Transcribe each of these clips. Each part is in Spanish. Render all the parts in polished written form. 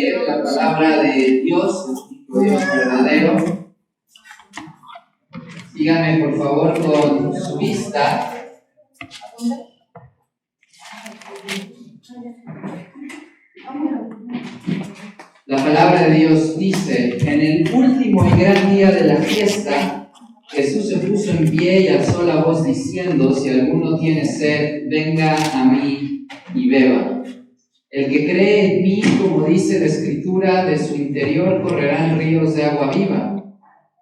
leer la palabra de Dios, el Dios verdadero. Síganme por favor con su vista. La palabra de Dios dice: en el último y gran día de la fiesta, Jesús se puso en pie y alzó la voz diciendo: si alguno tiene sed, venga a mí y beba. El que cree en mí, como dice la Escritura, de su interior correrán ríos de agua viva.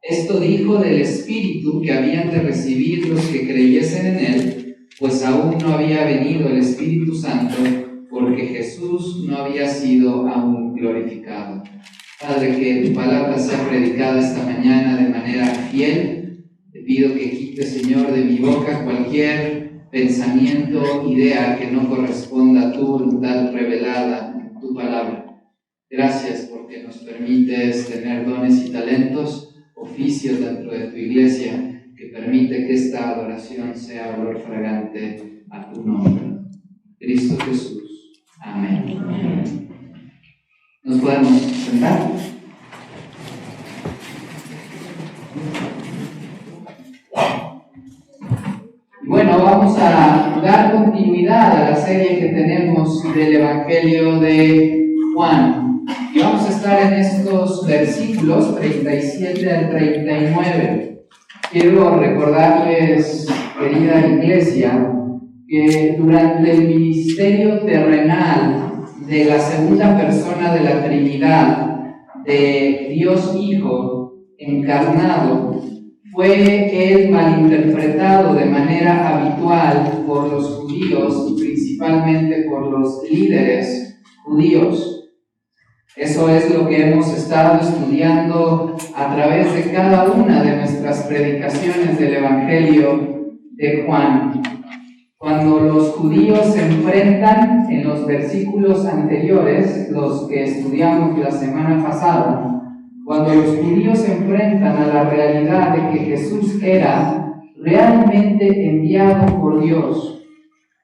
Esto dijo del Espíritu que habían de recibir los que creyesen en él, pues aún no había venido el Espíritu Santo, porque Jesús no había sido aún glorificado. Padre, que tu palabra sea predicada esta mañana de manera fiel. Te pido que quites, Señor, de mi boca cualquier pensamiento, idea que no corresponda a tu voluntad revelada en tu palabra. Gracias porque nos permites tener dones y talentos, oficios dentro de tu iglesia, que permite que esta adoración sea olor fragante a tu nombre. Cristo Jesús. Amén. ¿Nos podemos sentar? Bueno, vamos a dar continuidad a la serie que tenemos del Evangelio de Juan. Y vamos a estar en estos versículos 37 al 39. Quiero recordarles, querida iglesia, que durante el ministerio terrenal de la segunda persona de la Trinidad, de Dios Hijo encarnado, fue él malinterpretado de manera habitual por los judíos y principalmente por los líderes judíos. Eso es lo que hemos estado estudiando a través de cada una de nuestras predicaciones del Evangelio de Juan. Cuando los judíos se enfrentan en los versículos anteriores, los que estudiamos la semana pasada, cuando los judíos se enfrentan a la realidad de que Jesús era realmente enviado por Dios,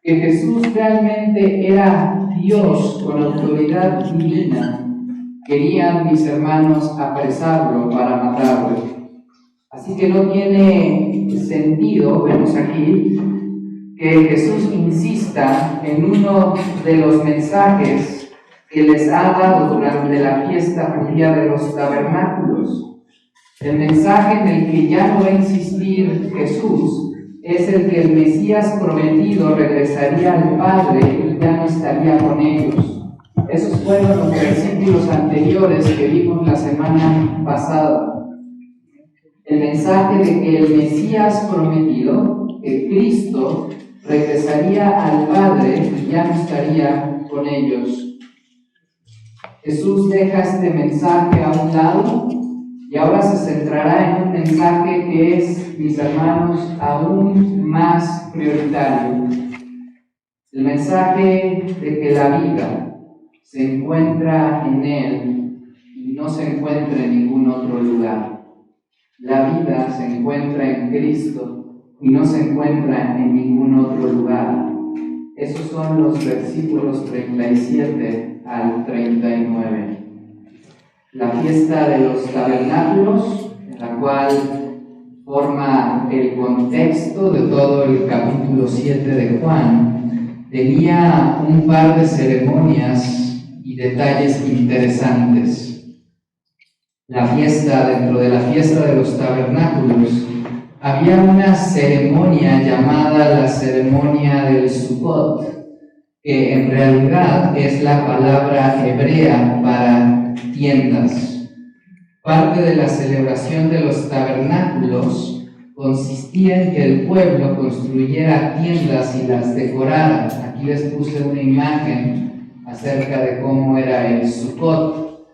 que Jesús realmente era Dios con autoridad divina, querían, mis hermanos, apresarlo para matarlo. Así que no tiene sentido, vemos aquí, que Jesús insista en uno de los mensajes que les ha dado durante la fiesta judía de los tabernáculos. El mensaje en el que ya no va a insistir Jesús es el que el Mesías prometido regresaría al Padre y ya no estaría con ellos. Esos fueron los versículos anteriores que vimos la semana pasada. El mensaje de que el Mesías prometido, que Cristo, regresaría al Padre y ya no estaría con ellos. Jesús deja este mensaje a un lado y ahora se centrará en un mensaje que es, mis hermanos, aún más prioritario. El mensaje de que la vida se encuentra en Él y no se encuentra en ningún otro lugar. La vida se encuentra en Cristo y no se encuentra en ningún otro lugar. Esos son los versículos 37 al 39. La fiesta de los tabernáculos, en la cual forma el contexto de todo el capítulo 7 de Juan, tenía un par de ceremonias y detalles interesantes. La fiesta, dentro de la fiesta de los tabernáculos, había una ceremonia llamada la ceremonia del Sukkot, que en realidad es la palabra hebrea para tiendas. Parte de la celebración de los tabernáculos consistía en que el pueblo construyera tiendas y las decorara. Aquí les puse una imagen acerca de cómo era el Sukkot.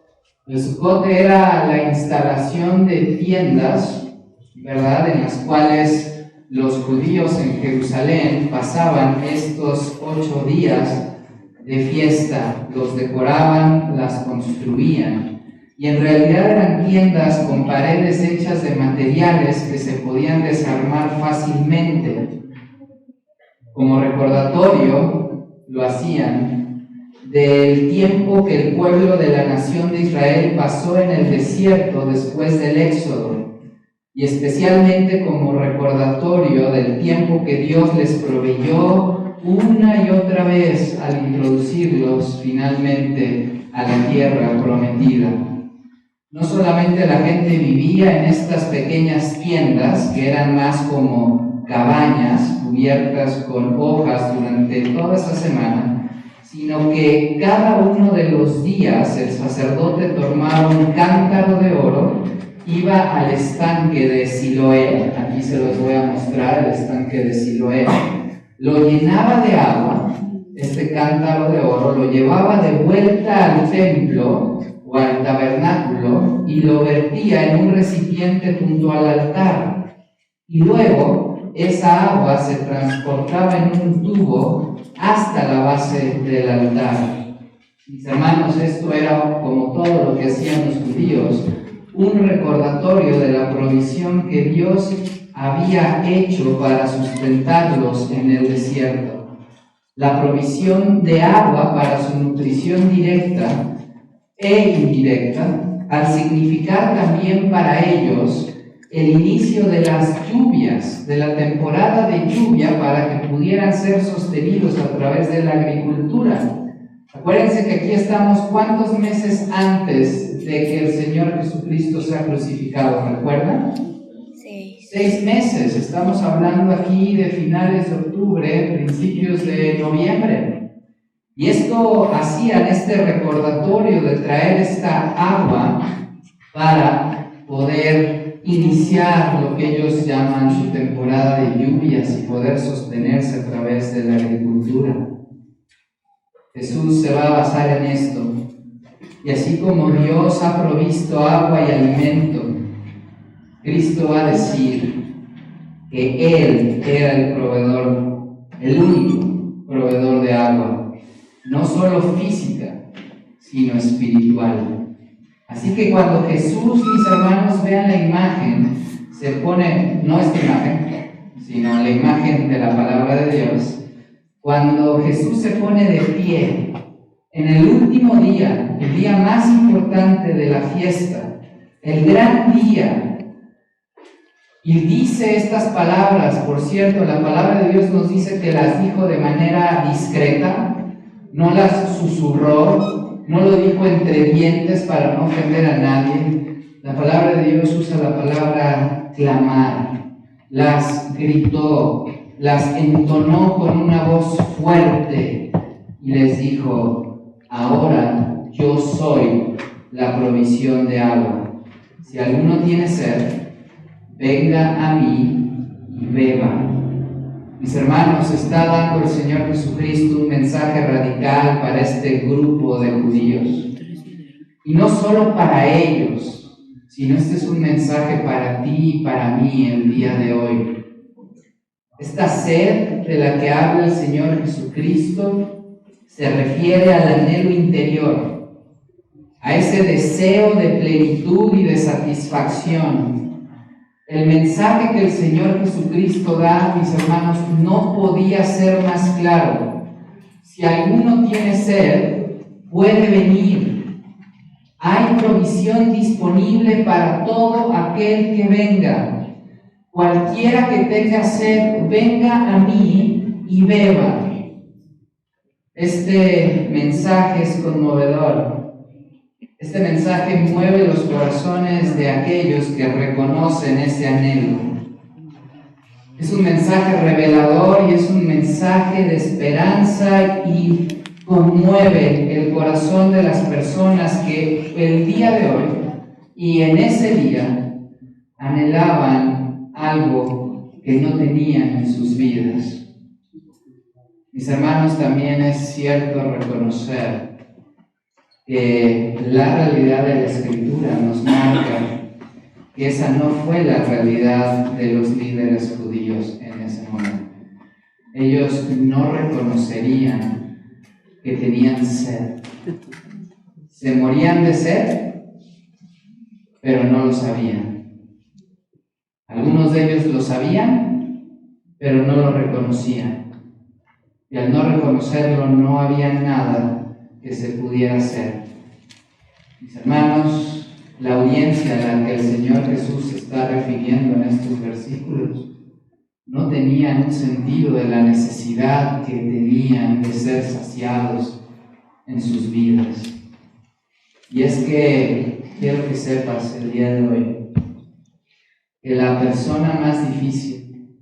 El Sukkot era la instalación de tiendas, ¿verdad?, en las cuales los judíos en Jerusalén pasaban estos 8 días de fiesta, los decoraban, las construían, y en realidad eran tiendas con paredes hechas de materiales que se podían desarmar fácilmente. Como recordatorio, lo hacían del tiempo que el pueblo de la nación de Israel pasó en el desierto después del Éxodo, y especialmente como recordatorio del tiempo que Dios les proveyó una y otra vez al introducirlos finalmente a la tierra prometida. No solamente la gente vivía en estas pequeñas tiendas, que eran más como cabañas cubiertas con hojas durante toda esa semana, sino que cada uno de los días el sacerdote tomaba un cántaro de oro, iba al estanque de Siloé, aquí se los voy a mostrar, el estanque de Siloé, lo llenaba de agua, este cántaro de oro, lo llevaba de vuelta al templo o al tabernáculo y lo vertía en un recipiente junto al altar. Y luego esa agua se transportaba en un tubo hasta la base del altar. Mis hermanos, esto era, como todo lo que hacían los judíos, un recordatorio de la provisión que Dios había hecho para sustentarlos en el desierto. La provisión de agua para su nutrición directa e indirecta, al significar también para ellos el inicio de las lluvias, de la temporada de lluvia, para que pudieran ser sostenidos a través de la agricultura. Acuérdense que aquí estamos ¿cuántos meses antes de que el Señor Jesucristo sea crucificado? ¿Recuerdan? 6 meses. Estamos hablando aquí de finales de octubre, principios de noviembre. Y esto hacían este recordatorio de traer esta agua para poder iniciar lo que ellos llaman su temporada de lluvias y poder sostenerse a través de la agricultura. Jesús se va a basar en esto. Y así como Dios ha provisto agua y alimento, Cristo va a decir que Él era el proveedor, el único proveedor de agua, no solo física, sino espiritual. Así que cuando Jesús, mis hermanos, vean la imagen, se pone, no esta imagen, sino la imagen de la palabra de Dios, cuando Jesús se pone de pie en el último día, el día más importante de la fiesta, el gran día, y dice estas palabras, por cierto, la palabra de Dios nos dice que las dijo de manera discreta, no las susurró, no lo dijo entre dientes para no ofender a nadie. La palabra de Dios usa la palabra clamar, las gritó, las entonó con una voz fuerte y les dijo: ahora yo soy la provisión de agua. Si alguno tiene sed, venga a mí y beba. Mis hermanos, está dando el Señor Jesucristo un mensaje radical para este grupo de judíos. Y no solo para ellos, sino este es un mensaje para ti y para mí el día de hoy. Esta sed de la que habla el Señor Jesucristo se refiere al anhelo interior, a ese deseo de plenitud y de satisfacción. El mensaje que el Señor Jesucristo da, mis hermanos, no podía ser más claro. Si alguno tiene sed, puede venir. Hay provisión disponible para todo aquel que venga. Cualquiera que tenga sed, venga a mí y beba. Este mensaje es conmovedor. Este mensaje mueve los corazones de aquellos que reconocen ese anhelo. Es un mensaje revelador y es un mensaje de esperanza y conmueve el corazón de las personas que el día de hoy y en ese día anhelaban algo que no tenían en sus vidas. Mis hermanos, también es cierto reconocer que la realidad de la Escritura nos marca que esa no fue la realidad de los líderes judíos en ese momento. Ellos no reconocerían que tenían sed. Se morían de sed, pero no lo sabían. Algunos de ellos lo sabían, pero no lo reconocían. Y al no reconocerlo, no había nada que se pudiera hacer. Mis hermanos, la audiencia a la que el Señor Jesús se está refiriendo en estos versículos no tenían un sentido de la necesidad que tenían de ser saciados en sus vidas. Y es que quiero que sepas el día de hoy que la persona más difícil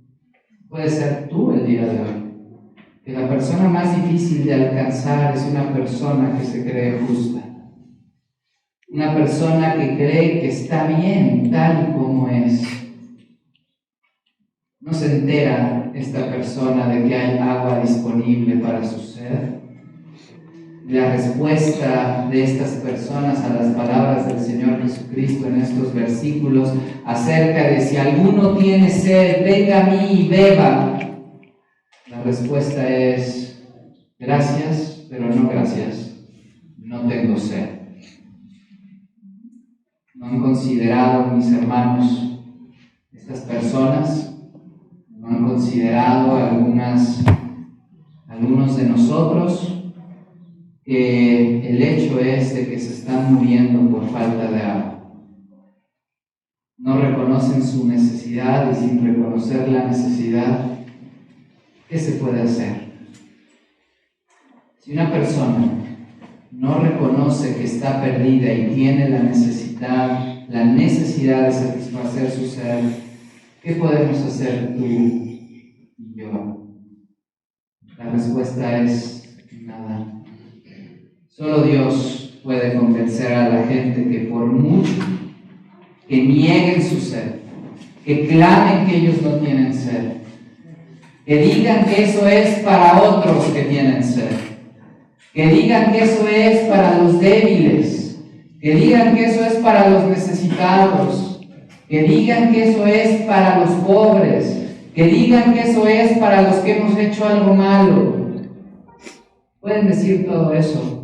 puede ser tú el día de hoy. Que la persona más difícil de alcanzar es una persona que se cree justa. Una persona que cree que está bien tal y como es. No se entera esta persona de que hay agua disponible para su sed. La respuesta de estas personas a las palabras del Señor Jesucristo en estos versículos acerca de si alguno tiene sed, venga a mí y beba. La respuesta es: gracias, pero no gracias. No tengo sed. ¿No han considerado, mis hermanos, estas personas? ¿No han considerado algunos de nosotros que el hecho es de que se están muriendo por falta de agua? No reconocen su necesidad y sin reconocer la necesidad, ¿qué se puede hacer? Si una persona no reconoce que está perdida y tiene la necesidad de satisfacer su ser, ¿qué podemos hacer tú y yo? La respuesta es nada. Solo Dios puede convencer a la gente que por mucho que nieguen su sed, que clamen que ellos no tienen sed, que digan que eso es para otros que tienen sed, que digan que eso es para los débiles, que digan que eso es para los necesitados, que digan que eso es para los pobres, que digan que eso es para los que hemos hecho algo malo. Pueden decir todo eso,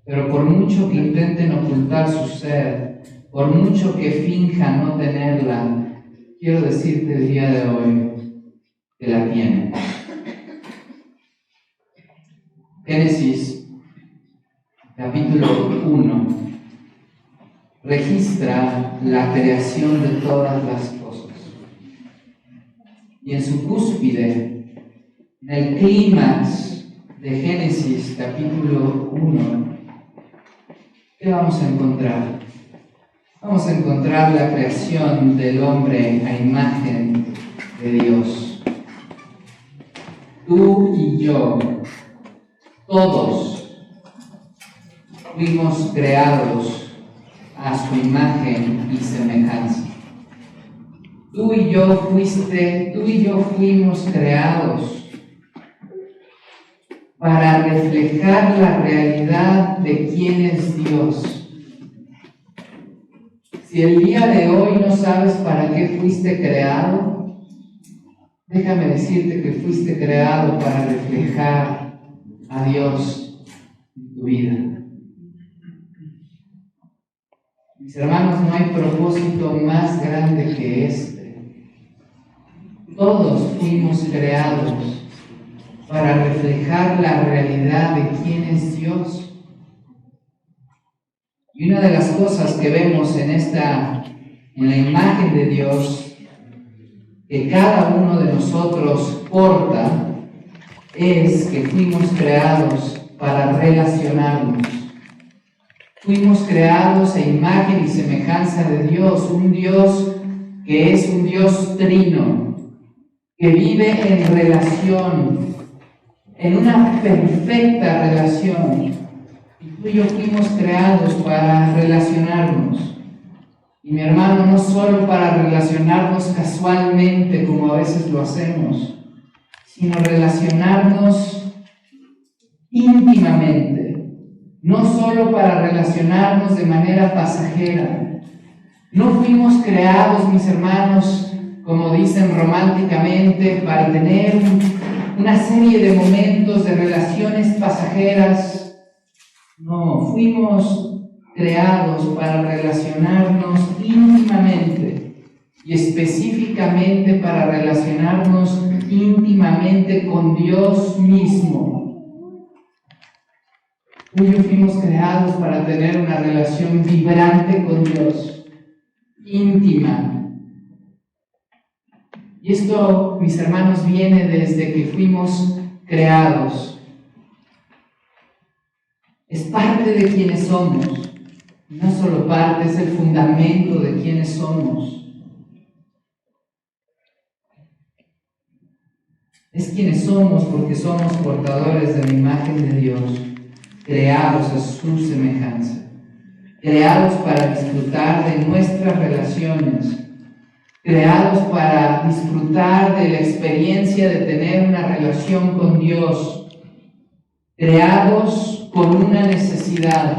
pero por mucho que intenten ocultar su sed, por mucho que finjan no tenerla, quiero decirte el día de hoy que la tienen. Génesis, capítulo 1, registra la creación de todas las cosas. Y en su cúspide, en el clímax de Génesis, capítulo 1, ¿qué vamos a encontrar? Vamos a encontrar la creación del hombre a imagen de Dios. Tú y yo, todos fuimos creados a su imagen y semejanza. Tú y yo fuimos creados para reflejar la realidad de quién es Dios. Si el día de hoy no sabes para qué fuiste creado, déjame decirte que fuiste creado para reflejar a Dios en tu vida. Mis hermanos, no hay propósito más grande que este. Todos fuimos creados para reflejar la realidad de quién es Dios. Y una de las cosas que vemos en la imagen de Dios, que cada uno de nosotros porta, es que fuimos creados para relacionarnos. Fuimos creados a imagen y semejanza de Dios, un Dios que es un Dios trino, que vive en relación, en una perfecta relación. Y tú y yo fuimos creados para relacionarnos. Y mi hermano, no solo para relacionarnos casualmente como a veces lo hacemos, sino relacionarnos íntimamente. No solo para relacionarnos de manera pasajera. No fuimos creados, mis hermanos, como dicen románticamente, para tener una serie de momentos de relaciones pasajeras. No, fuimos creados para relacionarnos íntimamente y específicamente para relacionarnos íntimamente con Dios mismo. Tú y yo fuimos creados para tener una relación vibrante con Dios, íntima. Y esto, mis hermanos, viene desde que fuimos creados. Es parte de quienes somos. No solo parte, es el fundamento de quienes somos. Es quienes somos porque somos portadores de la imagen de Dios, creados a su semejanza, creados para disfrutar de nuestras relaciones, creados para disfrutar de la experiencia de tener una relación con Dios, creados por una necesidad,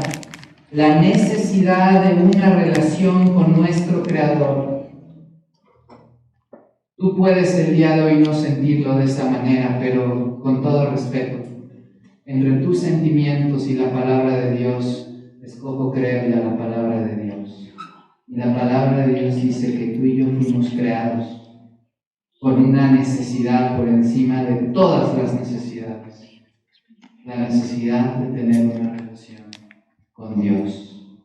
la necesidad de una relación con nuestro Creador. Tú puedes el día de hoy no sentirlo de esa manera, pero con todo respeto, entre tus sentimientos y la palabra de Dios, escojo creerle a la palabra de Dios. Y la palabra de Dios dice que tú y yo fuimos creados con una necesidad por encima de todas las necesidades. La necesidad de tener una relación con Dios.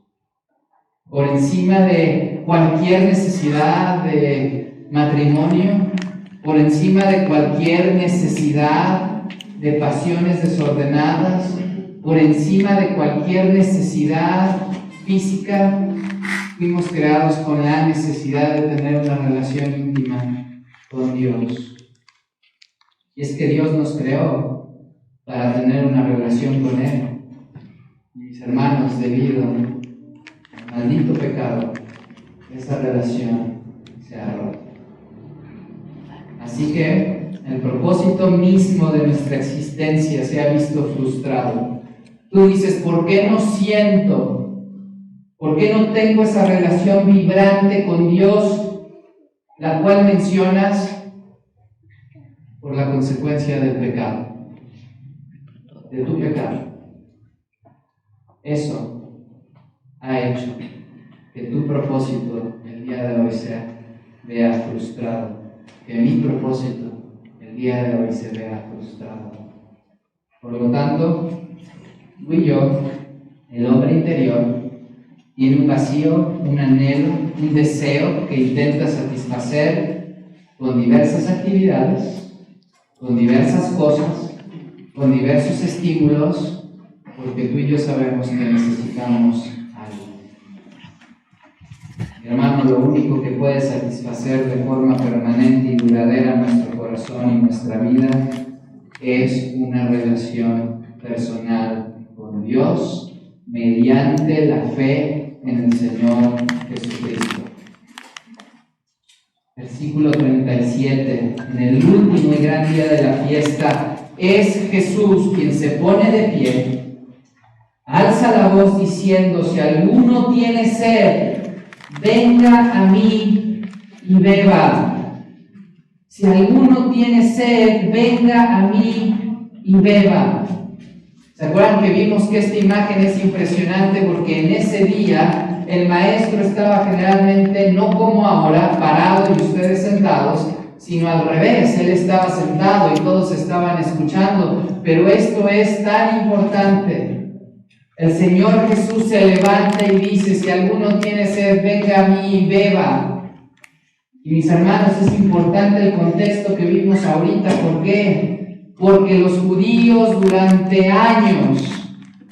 Por encima de cualquier necesidad de matrimonio, por encima de cualquier necesidad de pasiones desordenadas, por encima de cualquier necesidad física, fuimos creados con la necesidad de tener una relación íntima con Dios. Y es que Dios nos creó para tener una relación con Él. Mis hermanos, debido al maldito pecado, esa relación se ha roto. Así que el propósito mismo de nuestra existencia se ha visto frustrado. Tú dices, ¿por qué no siento? ¿Por qué no tengo esa relación vibrante con Dios, la cual mencionas? Por la consecuencia del pecado, de tu pecado. Eso ha hecho que tu propósito el día de hoy se vea frustrado, que mi propósito el día de hoy se vea frustrado. Por lo tanto, tú y yo, el hombre interior, tiene un vacío, un anhelo, un deseo que intenta satisfacer con diversas actividades, con diversas cosas, con diversos estímulos, porque tú y yo sabemos que necesitamos algo. Mi hermano, lo único que puede satisfacer de forma permanente y duradera nuestro corazón y nuestra vida es una relación personal con Dios mediante la fe en el Señor Jesucristo. Versículo 37. En el último y gran día de la fiesta es Jesús quien se pone de pie, alza la voz diciendo: si alguno tiene sed, venga a mí y beba. Si alguno tiene sed, venga a mí y beba. ¿Se acuerdan que vimos que esta imagen es impresionante? Porque en ese día el maestro estaba generalmente no como ahora, parado y ustedes sentados, sino al revés. Él estaba sentado y todos estaban escuchando. Pero esto es tan importante. El Señor Jesús se levanta y dice: si alguno tiene sed, venga a mí y beba. Y mis hermanos, es importante el contexto que vimos ahorita. ¿Por qué? Porque los judíos durante años,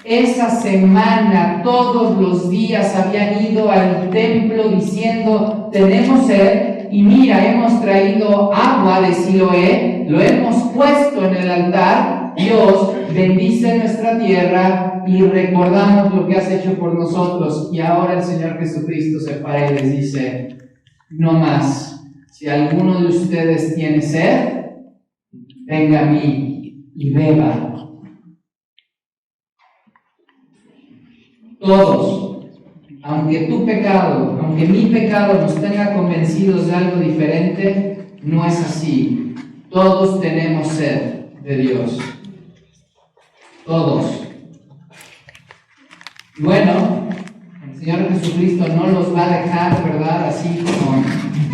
esa semana, todos los días habían ido al templo diciendo: tenemos sed, y mira, hemos traído agua de Siloé, lo hemos puesto en el altar. Dios, bendice nuestra tierra y recordamos lo que has hecho por nosotros. Y ahora el Señor Jesucristo se para y les dice: no más. Si alguno de ustedes tiene sed, venga a mí y beba. Todos, aunque tu pecado, aunque mi pecado nos tenga convencidos de algo diferente, no es así. Todos tenemos sed de Dios. Todos. Bueno, el Señor Jesucristo no los va a dejar, ¿verdad? Así como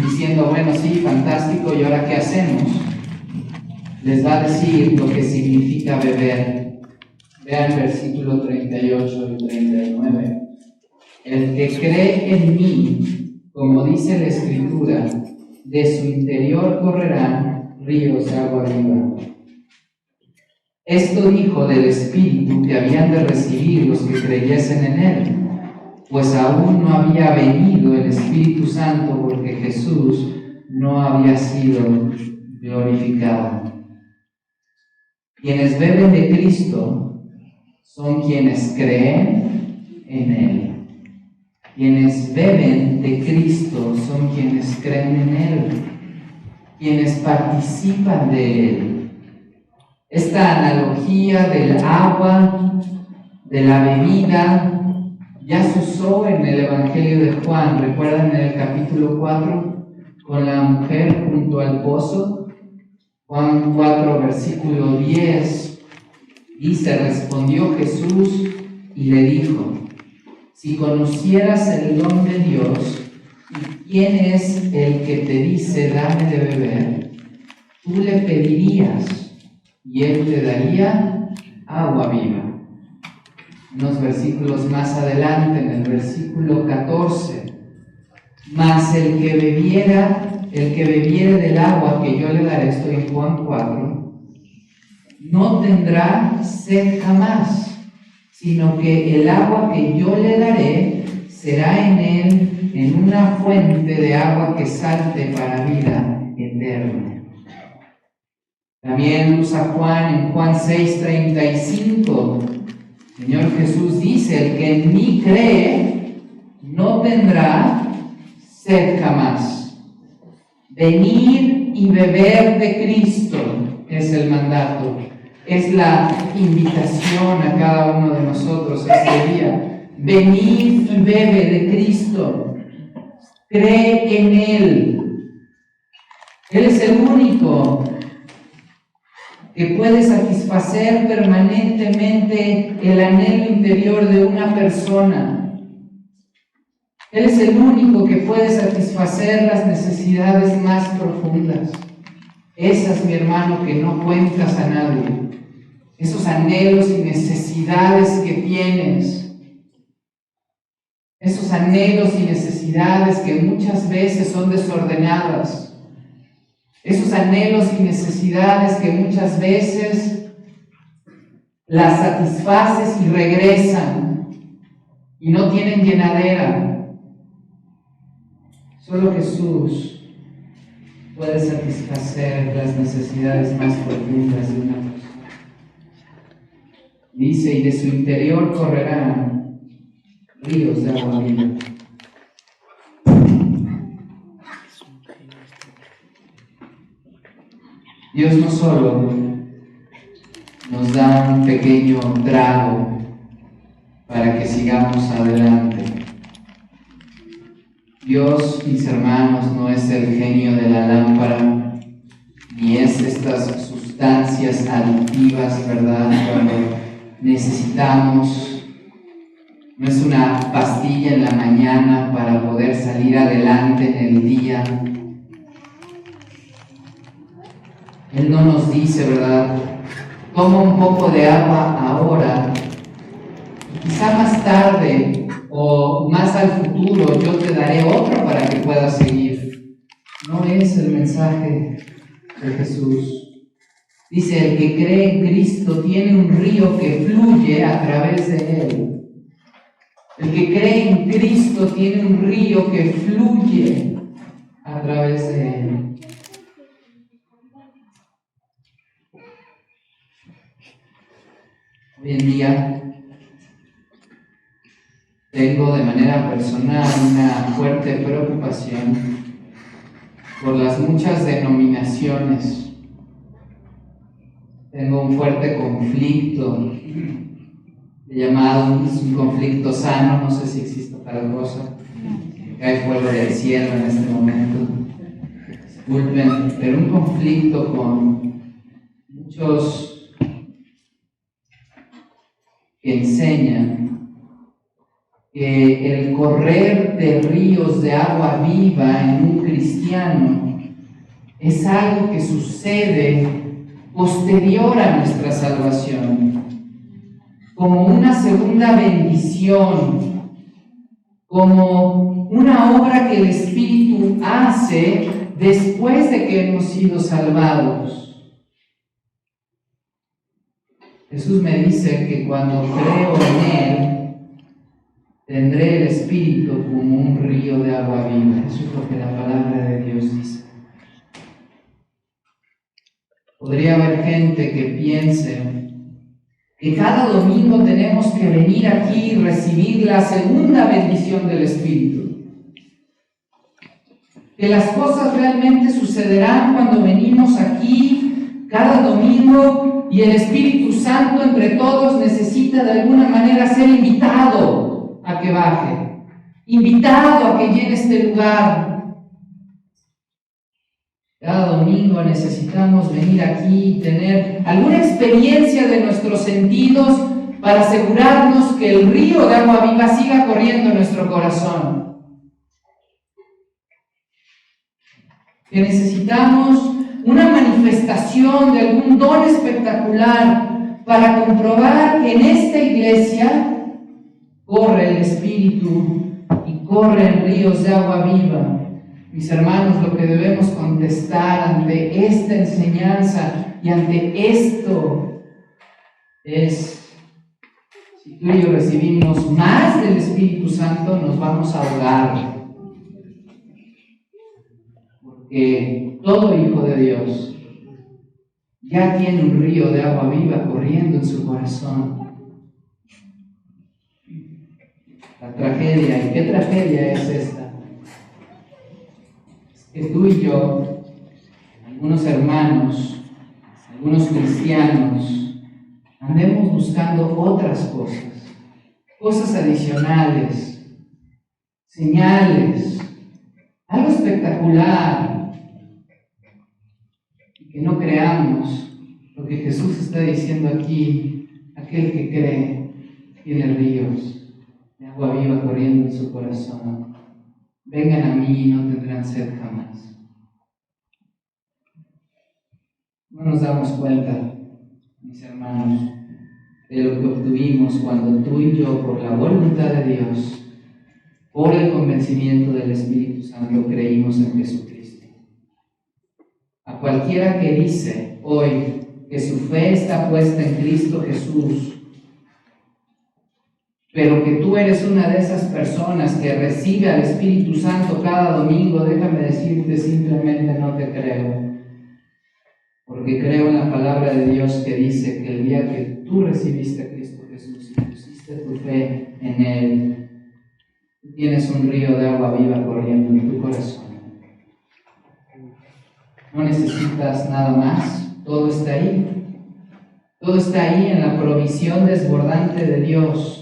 diciendo: bueno, sí, fantástico, ¿y ahora qué hacemos? Les va a decir lo que significa beber. Vean versículo 38 y 39. El que cree en mí, como dice la Escritura, de su interior correrán ríos de agua viva. Esto dijo del Espíritu que habían de recibir los que creyesen en él, pues aún no había venido el Espíritu Santo porque Jesús no había sido glorificado. Quienes beben de Cristo son quienes creen en él. Quienes beben de Cristo son quienes creen en él, quienes participan de él. Esta analogía del agua, de la bebida, ya se usó en el Evangelio de Juan. ¿Recuerdan en el capítulo 4 con la mujer junto al pozo? Juan 4, versículo 10, dice: respondió Jesús y le dijo: si conocieras el don de Dios y quién es el que te dice dame de beber, tú le pedirías y él te daría agua viva. Unos versículos más adelante, en el versículo 14, mas el que bebiere del agua que yo le daré, estoy en Juan 4, no tendrá sed jamás, sino que el agua que yo le daré será en él en una fuente de agua que salte para vida eterna. También usa Juan en Juan 6:35. El Señor Jesús dice: el que en mí cree no tendrá sed jamás. Venir y beber de Cristo es el mandato, es la invitación a cada uno de nosotros este día. Venid y bebe de Cristo. Cree en Él. Él es el único que puede satisfacer permanentemente el anhelo interior de una persona. Él es el único que puede satisfacer las necesidades más profundas. Esas, mi hermano, que no cuentas a nadie. Esos anhelos y necesidades que tienes. Esos anhelos y necesidades que muchas veces son desordenadas. Esos anhelos y necesidades que muchas veces las satisfaces y regresan y no tienen llenadera. Solo Jesús puede satisfacer las necesidades más profundas de una persona. Dice: y de su interior correrán ríos de agua viva. Dios no solo nos da un pequeño trago para que sigamos adelante. Dios, mis hermanos, no es el genio de la lámpara, ni es estas sustancias adictivas, ¿verdad? Cuando necesitamos, no es una pastilla en la mañana para poder salir adelante en el día. Él no nos dice, ¿verdad? Toma un poco de agua ahora, y quizá más tarde o más al futuro yo te daré otra para que puedas seguir. No es el mensaje de Jesús. Dice: el que cree en Cristo tiene un río que fluye a través de él. El que cree en Cristo tiene un río que fluye a través de él. Hoy en día tengo de manera personal una fuerte preocupación por las muchas denominaciones. Tengo un fuerte conflicto llamado, es un conflicto sano, no sé si existe tal cosa, cae fuego del cielo en este momento, disculpen, pero un conflicto con muchos que enseñan que el correr de ríos de agua viva en un cristiano es algo que sucede posterior a nuestra salvación. como una segunda bendición, como una obra que el Espíritu hace después de que hemos sido salvados. Jesús me dice que cuando creo en Él, tendré el Espíritu como un río de agua viva. Eso es lo que la palabra de Dios dice. Podría haber gente que piense que cada domingo tenemos que venir aquí y recibir la segunda bendición del Espíritu. Que las cosas realmente sucederán cuando venimos aquí cada domingo y el Espíritu Santo entre todos necesita de alguna manera ser invitado a que baje, invitado a que llene este lugar. Cada domingo necesitamos venir aquí y tener alguna experiencia de nuestros sentidos para asegurarnos que el río de agua viva siga corriendo en nuestro corazón. Que necesitamos una manifestación de algún don espectacular para comprobar que en esta iglesia corre el Espíritu y corren ríos de agua viva. Mis hermanos, lo que debemos contestar ante esta enseñanza y ante esto es: si tú y yo recibimos más del Espíritu Santo, nos vamos a ahogar. Porque todo hijo de Dios ya tiene un río de agua viva corriendo en su corazón. La tragedia, ¿y qué tragedia es esta? Que tú y yo, algunos hermanos, algunos cristianos, andemos buscando otras cosas adicionales, señales, algo espectacular, y que no creamos lo que Jesús está diciendo aquí: aquel que cree tiene ríos de agua viva corriendo en su corazón. Vengan a mí y no tendrán sed jamás. No nos damos cuenta, mis hermanos, de lo que obtuvimos cuando tú y yo, por la voluntad de Dios, por el convencimiento del Espíritu Santo, creímos en Jesucristo. A cualquiera que dice hoy que su fe está puesta en Cristo Jesús, pero que tú eres una de esas personas que recibe al Espíritu Santo cada domingo, déjame decirte, simplemente no te creo. Porque creo en la palabra de Dios que dice que el día que tú recibiste a Cristo Jesús y pusiste tu fe en Él, tú tienes un río de agua viva corriendo en tu corazón. No necesitas nada más, todo está ahí. Todo está ahí en la provisión desbordante de Dios,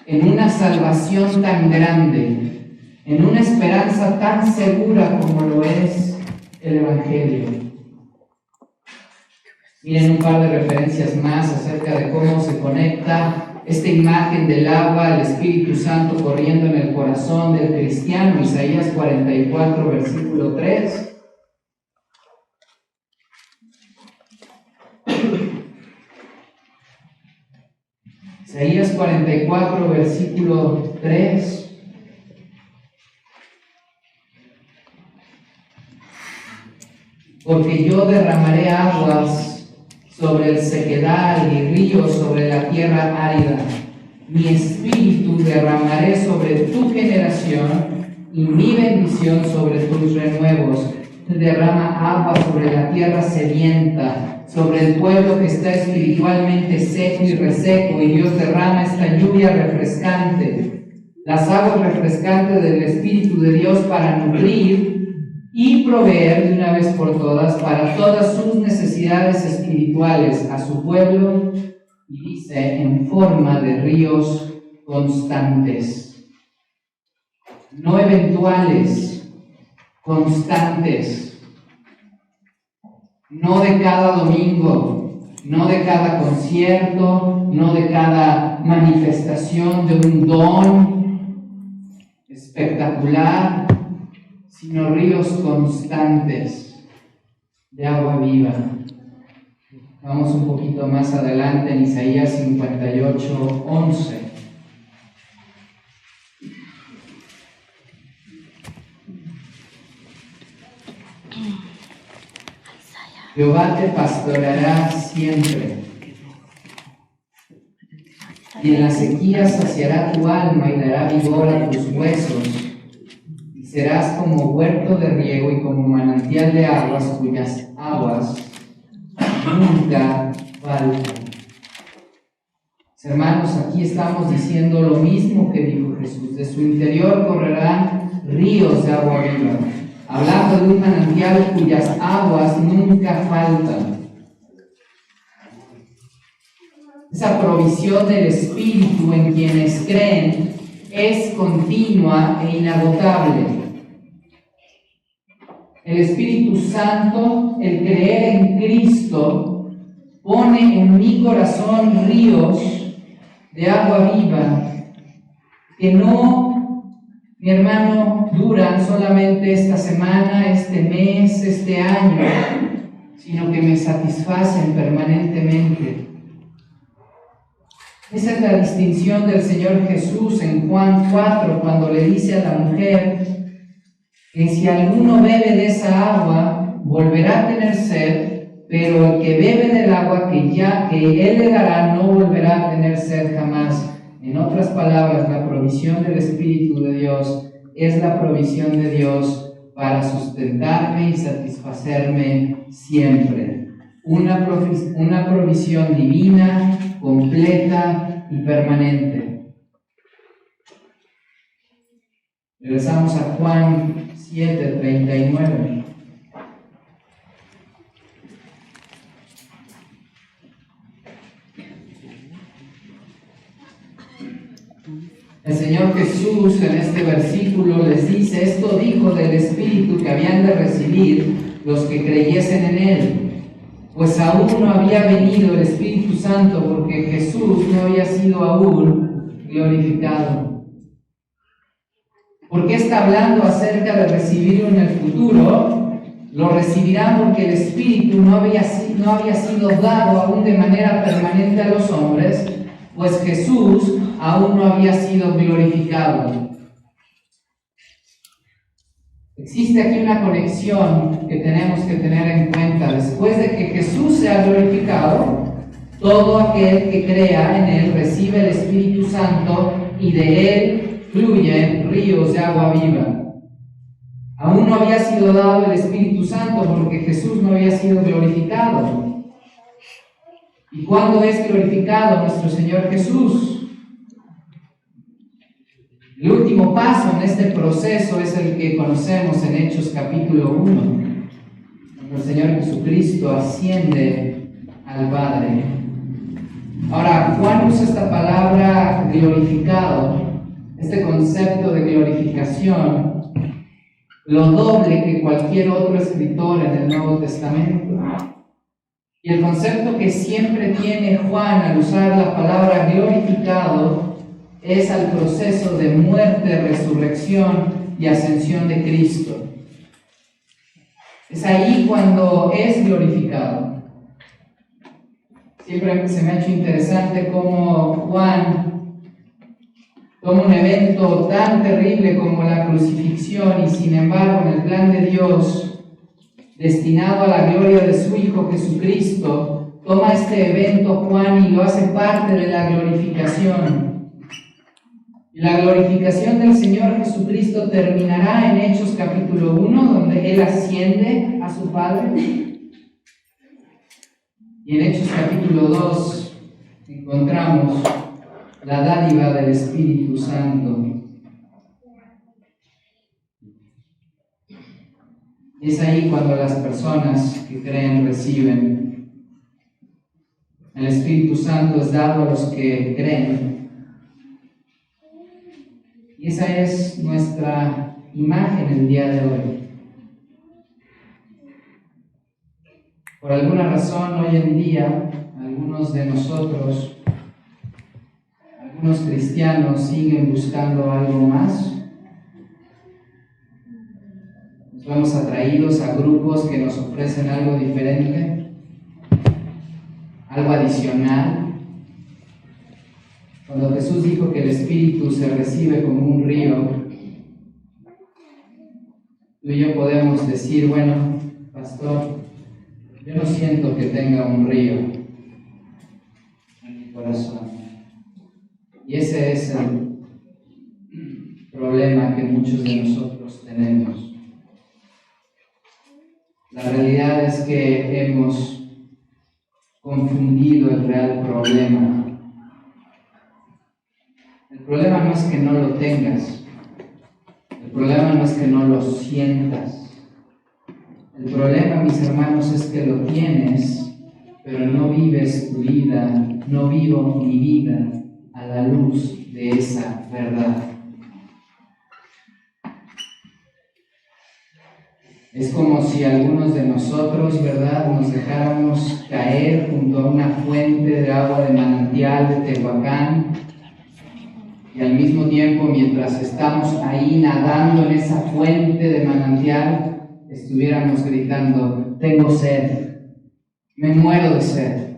en una salvación tan grande, en una esperanza tan segura como lo es el Evangelio. Miren un par de referencias más acerca de cómo se conecta esta imagen del agua, el Espíritu Santo corriendo en el corazón del cristiano. Isaías 44, versículo 3. Isaías 44, versículo 3. Porque yo derramaré aguas sobre el sequedal y ríos sobre la tierra árida. Mi espíritu derramaré sobre tu generación y mi bendición sobre tus renuevos. Derrama agua sobre la tierra sedienta, sobre el pueblo que está espiritualmente seco y reseco, y Dios derrama esta lluvia refrescante, las aguas refrescantes del Espíritu de Dios para nutrir y proveer de una vez por todas para todas sus necesidades espirituales a su pueblo, y dice, en forma de ríos constantes, no eventuales, constantes, no de cada domingo, no de cada concierto, no de cada manifestación de un don espectacular, sino ríos constantes de agua viva. Vamos un poquito más adelante en Isaías 58, 11. Jehová te pastoreará siempre, y en la sequía saciará tu alma y dará vigor a tus huesos, y serás como huerto de riego y como manantial de aguas cuyas aguas nunca faltan. Hermanos, aquí estamos diciendo lo mismo que dijo Jesús: de su interior correrán ríos de agua viva, hablando de un manantial cuyas aguas nunca faltan. Esa provisión del Espíritu en quienes creen es continua e inagotable. El Espíritu Santo, el creer en Cristo, pone en mi corazón ríos de agua viva que no, mi hermano, duran solamente esta semana, este mes, este año, sino que me satisfacen permanentemente. Esa es la distinción del Señor Jesús en Juan 4, cuando le dice a la mujer que si alguno bebe de esa agua, volverá a tener sed, pero el que bebe del agua que Él le dará no volverá a tener sed jamás. En otras palabras, la provisión del Espíritu de Dios es la provisión de Dios para sustentarme y satisfacerme siempre. Una provisión divina, completa y permanente. Regresamos a Juan 7:39. El Señor Jesús en este versículo les dice: esto dijo del Espíritu que habían de recibir los que creyesen en Él, pues aún no había venido el Espíritu Santo, porque Jesús no había sido aún glorificado. ¿Por qué está hablando acerca de recibirlo en el futuro? Lo recibirán porque el Espíritu no había sido dado aún de manera permanente a los hombres, pues Jesús aún no había sido glorificado. Existe aquí una conexión que tenemos que tener en cuenta. Después de que Jesús sea glorificado, todo aquel que crea en Él recibe el Espíritu Santo y de Él fluyen ríos de agua viva. Aún no había sido dado el Espíritu Santo porque Jesús no había sido glorificado. ¿Y cuándo es glorificado nuestro Señor Jesús? El último paso en este proceso es el que conocemos en Hechos capítulo 1. Cuando el Señor Jesucristo asciende al Padre. Ahora, Juan usa esta palabra glorificado, este concepto de glorificación, lo doble que cualquier otro escritor en el Nuevo Testamento. Y el concepto que siempre tiene Juan al usar la palabra glorificado es al proceso de muerte, resurrección y ascensión de Cristo. Es ahí cuando es glorificado. Siempre se me ha hecho interesante cómo Juan toma un evento tan terrible como la crucifixión y sin embargo en el plan de Dios, destinado a la gloria de su Hijo Jesucristo, toma este evento Juan y lo hace parte de la glorificación. Y la glorificación del Señor Jesucristo terminará en Hechos capítulo 1, donde Él asciende a su Padre. Y en Hechos capítulo 2 encontramos la dádiva del Espíritu Santo. Es ahí cuando las personas que creen reciben. El Espíritu Santo es dado a los que creen. Y esa es nuestra imagen el día de hoy. Por alguna razón, hoy en día, algunos de nosotros, algunos cristianos, siguen buscando algo más. Nos vemos atraídos a grupos que nos ofrecen algo diferente. algo adicional. Cuando Jesús dijo que el Espíritu se recibe como un río, tú y yo podemos decir, bueno, pastor, yo no siento que tenga un río en mi corazón. Y ese es el problema que muchos de nosotros tenemos. La realidad es que hemos confundido el real problema. El problema no es que no lo tengas. El problema no es que no lo sientas. El problema, mis hermanos, es que lo tienes, pero no vives tu vida, no vivo mi vida a la luz de esa verdad. Es como si algunos de nosotros, ¿verdad?, nos dejáramos caer junto a una fuente de agua de manantial de Tehuacán, y al mismo tiempo, mientras estamos ahí nadando en esa fuente de manantial, estuviéramos gritando: tengo sed, me muero de sed,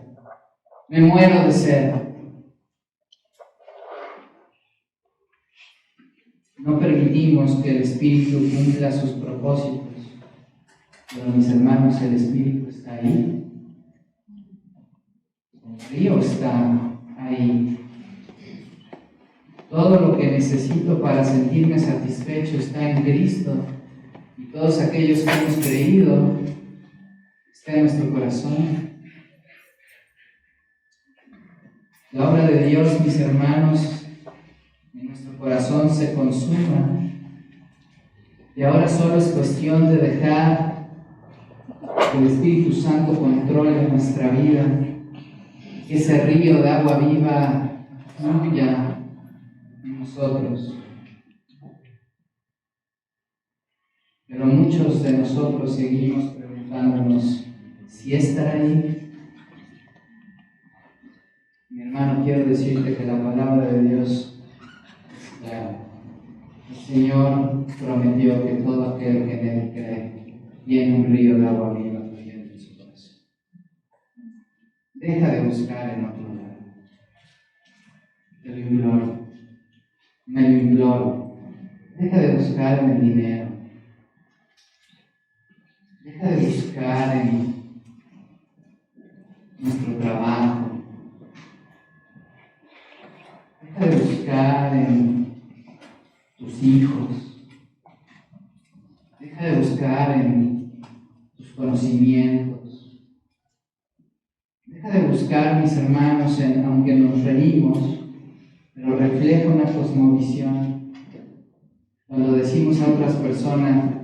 me muero de sed. No permitimos que el Espíritu cumpla sus propósitos. Pero, mis hermanos, el Espíritu está ahí. El río está ahí. Todo lo que necesito para sentirme satisfecho está en Cristo. Y todos aquellos que hemos creído, está en nuestro corazón. La obra de Dios, mis hermanos, en nuestro corazón se consuma. Y ahora solo es cuestión de dejar que el Espíritu Santo controle nuestra vida, que ese río de agua viva fluya en nosotros. Pero muchos de nosotros seguimos preguntándonos si estará ahí. Mi hermano, quiero decirte que la palabra de Dios es clara. El Señor prometió que todo aquel que en Él cree tiene un río de agua viva fluyendo en su corazón. Deja de buscar en otro lugar. Te lo imploro. Me lo imploro. Deja de buscar en el dinero. Deja de buscar en nuestro trabajo. Deja de buscar en tus hijos. Deja de buscar en tus conocimientos. Deja de buscar, mis hermanos, aunque nos reímos, pero refleja una cosmovisión. Cuando decimos a otras personas,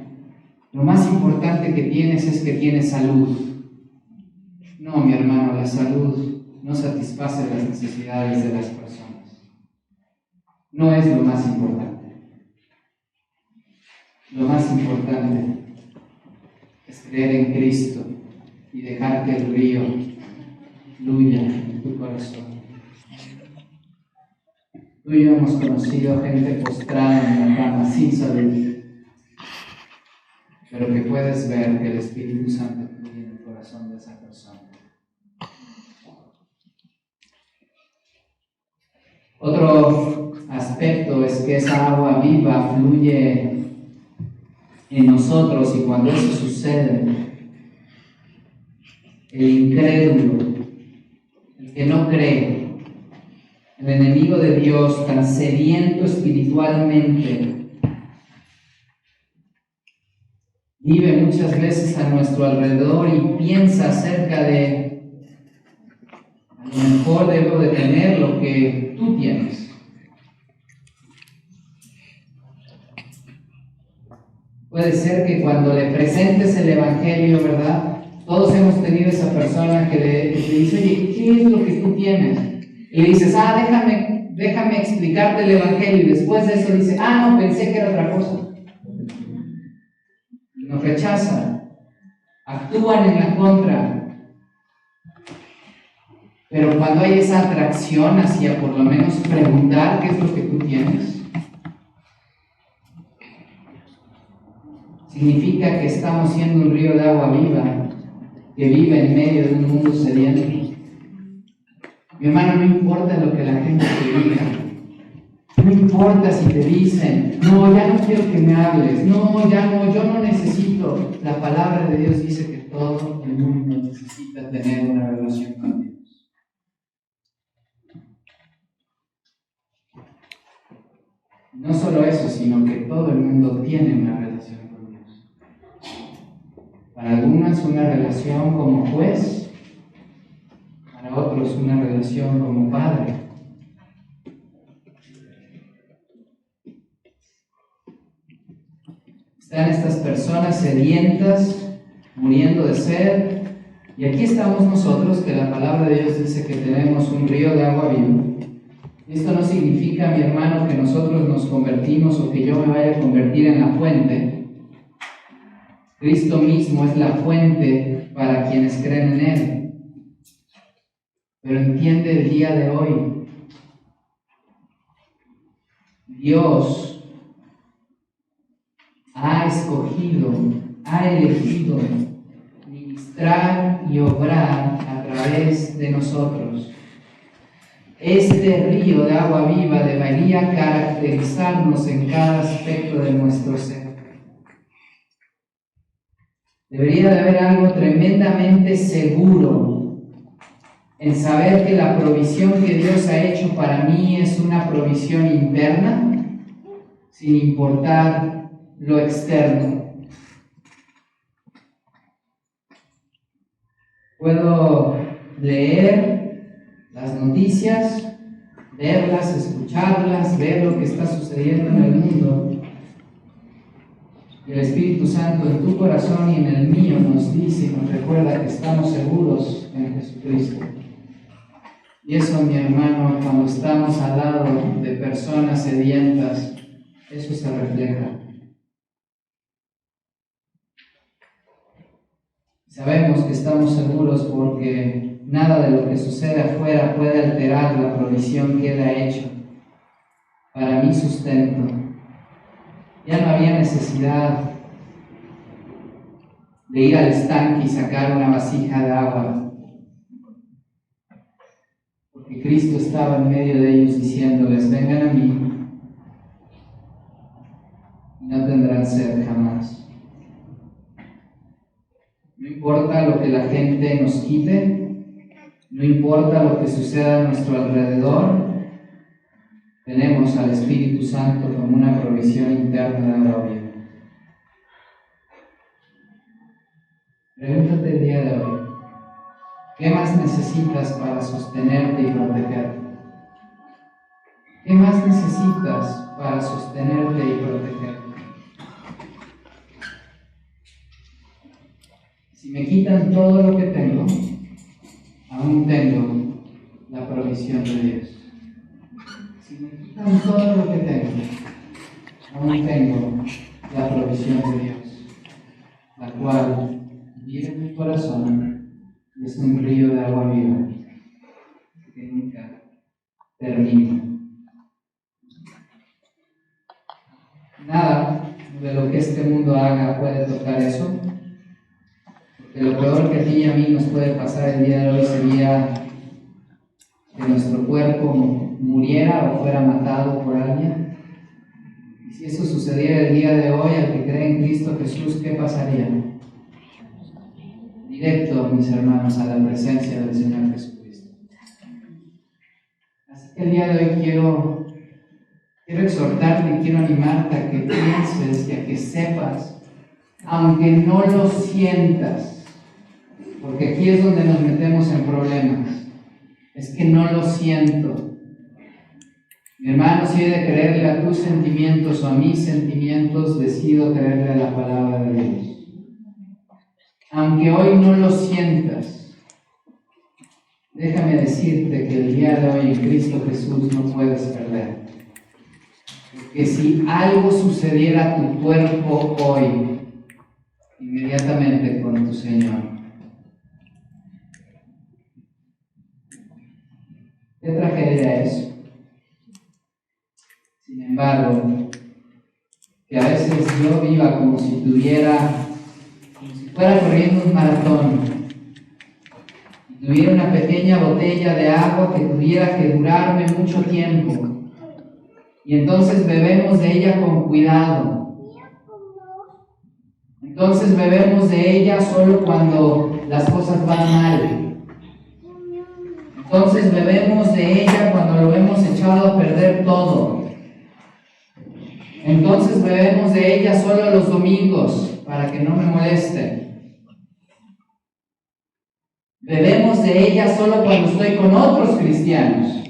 lo más importante que tienes es que tienes salud. No, mi hermano, la salud no satisface las necesidades de las personas. No es lo más importante. Lo más importante es creer en Cristo y dejar que el río fluya en tu corazón. Tú y yo hemos conocido gente postrada en la cama sin salud, pero que puedes ver que el Espíritu Santo fluye en el corazón de esa persona. Otro aspecto es que esa agua viva fluye en nosotros, y cuando eso sucede, el incrédulo, el que no cree, el enemigo de Dios, tan sediento espiritualmente, vive muchas veces a nuestro alrededor y piensa acerca de: a lo mejor debo de tener lo que tú tienes. Puede ser que cuando le presentes el Evangelio, ¿verdad?, todos hemos tenido esa persona que le dice: oye, ¿qué es lo que tú tienes? Y le dices: déjame explicarte el Evangelio. Y después de eso dice: no, pensé que era otra cosa. Y nos rechazan, actúan en la contra. Pero cuando hay esa atracción hacia por lo menos preguntar qué es lo que tú tienes, significa que estamos siendo un río de agua viva que vive en medio de un mundo sediento. Mi hermano, no importa lo que la gente te diga. No importa si te dicen, no, ya no quiero que me hables, no, ya no, yo no necesito. La palabra de Dios dice que todo el mundo necesita tener una relación con Dios. No solo eso, sino que todo el mundo tiene una relación con Dios. Para algunos una relación como juez, para otros una relación como padre. Están estas personas sedientas, muriendo de sed, y aquí estamos nosotros, que la palabra de Dios dice que tenemos un río de agua viva. Esto no significa, mi hermano, que nosotros nos convertimos o que yo me vaya a convertir en la fuente. Cristo mismo es la fuente para quienes creen en Él. Pero entiende el día de hoy, Dios ha escogido, ha elegido ministrar y obrar a través de nosotros. Este río de agua viva debería caracterizarnos en cada aspecto de nuestro ser. Debería de haber algo tremendamente seguro en saber que la provisión que Dios ha hecho para mí es una provisión interna, sin importar lo externo. Puedo leer las noticias, verlas, escucharlas, ver lo que está sucediendo en el mundo. Y el Espíritu Santo en tu corazón y en el mío nos dice y nos recuerda que estamos seguros en Jesucristo. Y eso, mi hermano, cuando estamos al lado de personas sedientas, eso se refleja. Sabemos que estamos seguros porque nada de lo que sucede afuera puede alterar la provisión que Él ha hecho para mi sustento. Ya no había necesidad de ir al estanque y sacar una vasija de agua, porque Cristo estaba en medio de ellos diciéndoles, vengan a mí y no tendrán sed jamás. No importa lo que la gente nos quite, no importa lo que suceda a nuestro alrededor, tenemos al Espíritu Santo como una provisión interna de agua viva. Pregúntate el día de hoy, ¿qué más necesitas para sostenerte y protegerte? ¿Qué más necesitas para sostenerte y protegerte? Si me quitan todo lo que tengo, aún tengo la provisión de Dios. Si me quitan todo lo que tengo, aún tengo la provisión de Dios, la cual vive en mi corazón y es un río de agua viva que nunca termina. Nada de lo que este mundo haga puede tocar eso, porque lo peor que a ti y a mí nos puede pasar el día de hoy sería que nuestro cuerpo muriera o fuera matado por alguien. Y si eso sucediera el día de hoy, al que cree en Cristo Jesús, ¿qué pasaría? Directo, mis hermanos, a la presencia del Señor Jesucristo. Así que el día de hoy quiero exhortarte y quiero animarte a que pienses y a que sepas, aunque no lo sientas, porque aquí es donde nos metemos en problemas. Es que no lo siento. Mi hermano, si he de creerle a tus sentimientos o a mis sentimientos, decido creerle a la palabra de Dios. Aunque hoy no lo sientas, déjame decirte que el día de hoy en Cristo Jesús no puedes perder. Porque si algo sucediera a tu cuerpo hoy, inmediatamente con tu Señor. ¿Qué tragedia es? Sin embargo, que a veces yo viva como si fuera corriendo un maratón, y tuviera una pequeña botella de agua que tuviera que durarme mucho tiempo. Y entonces bebemos de ella con cuidado. Entonces bebemos de ella solo cuando las cosas van mal. Entonces bebemos de ella cuando lo hemos echado a perder todo. Entonces bebemos de ella solo los domingos para que no me moleste. Bebemos de ella solo cuando estoy con otros cristianos.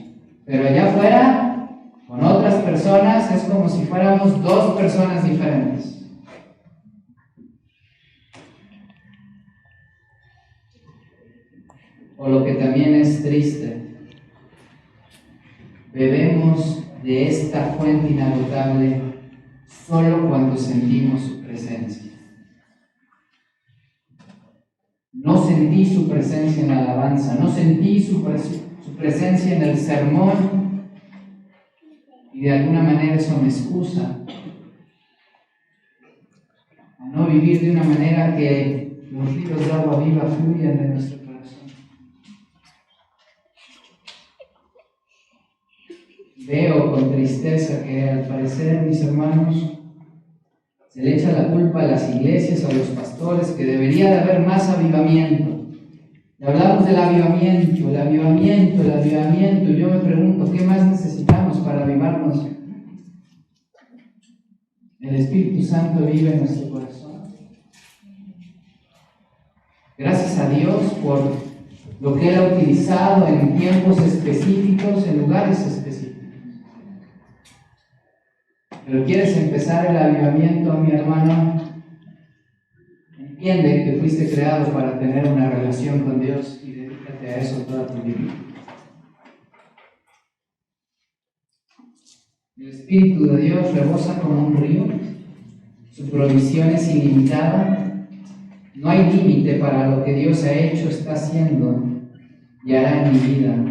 Pero allá afuera, con otras personas, es como si fuéramos dos personas diferentes. O lo que también es triste, bebemos de esta fuente inagotable solo cuando sentimos su presencia. No sentí su presencia en la alabanza, no sentí su presencia en el sermón, y de alguna manera eso me excusa a no vivir de una manera que los ríos de agua viva fluyan de nuestro corazón. Veo con tristeza que al parecer, mis hermanos, se le echa la culpa a las iglesias, a los pastores, que debería de haber más avivamiento. Y hablamos del avivamiento, y yo me pregunto, ¿qué más necesitamos para avivarnos? El Espíritu Santo vive en nuestro corazón. Gracias a Dios por lo que Él ha utilizado en tiempos específicos, en lugares específicos. Pero quieres empezar el avivamiento, mi hermano, entiende que fuiste creado para tener una relación con Dios y dedícate a eso toda tu vida. El Espíritu de Dios rebosa como un río, su provisión es ilimitada, no hay límite para lo que Dios ha hecho, está haciendo y hará en mi vida.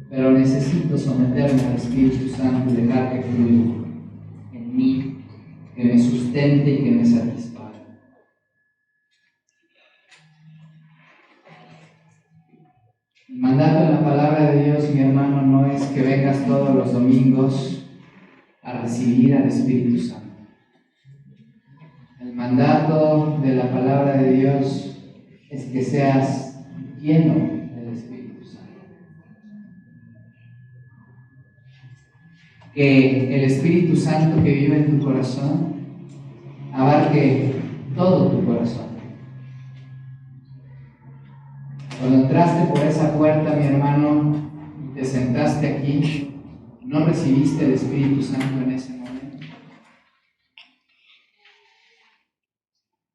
Pero necesito someterme al Espíritu Santo y dejar que fluya en mí, que me sustente y que me satisfaga. El mandato en la palabra de Dios, mi hermano, no es que vengas todos los domingos a recibir al Espíritu Santo. El mandato de la palabra de Dios es que seas lleno del Espíritu Santo. Que el Espíritu Santo que vive en tu corazón abarque todo tu corazón. Cuando entraste por esa puerta, mi hermano, y te sentaste aquí, no recibiste el Espíritu Santo en ese momento.